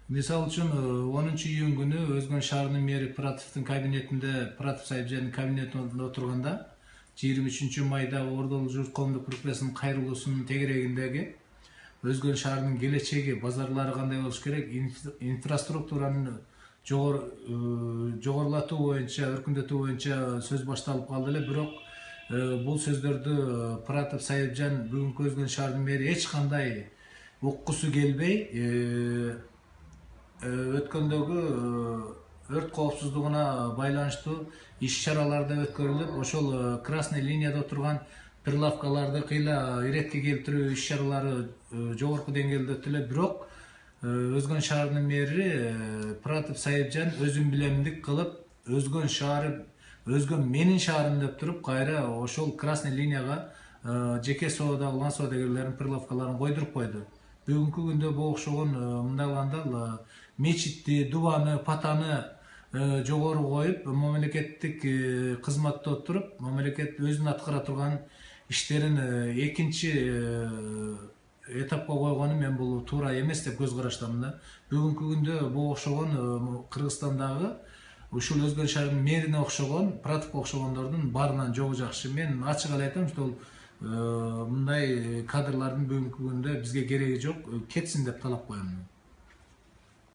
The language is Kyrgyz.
Мисал үчүн 10-июнь күнү Өзгөн шаарынын мэри Пыратовдун кабинетинде, Пыратов Сайыпжандын кабинетинде отурганда 23 майдагы Ордолу журт коомдук группасынын кайрылуусунун тегерегиндеги Өзгөн шаарынын келечеги, базарлары кандай болуш керек, инфраструктуранын жогорулатуу боюнча, өркүндөтүү боюнча сөз башталып калды эле. Бирок бул сөздөрдү Пыратов Сайыпжан бүгүнкү Өзгөн шаарынын мэри эч кандай уккусу келбей, өткөндөгү өрт коопсуздугуна байланыштуу иш-чараларды өткөрүлүп, ошол красный линияда отурган прилавкаларды кыйла иретке келтирүү иш-чаралары жогорку деңгээлде өттү эле. Бирок Өзгөн шаарынын мэри Пыратов Сайыпжан өзүн билемдик кылып, Өзгөн шаары, Өзгөн менин шаарым деп туруп, кайра ошол красный линияга жеке соодагы улан соодагерлердин прилавкаларын койдуруп койду. Бүгүнкү күндө бул окшогон мындай кылганда мечитти, дубаны, патаны жогору коюп, мамлекеттик кызматта отуруп, мамлекет өзүнүн аткара турган иштерин экинчи этапка койгону мен бул туура эмес деп көз караштамын да. Бүгүнкү күндө бул окшогон Кыргызстандагы ушул Өзгөн шаарынын мэрине окшогон, Пыратовго окшогондордун баарынан жогу жакшы. Мен ачык эле айтам, ошол мындай кадрлардын бүгүнкү күндө бизге кереги жок, кетсин деп талап коём.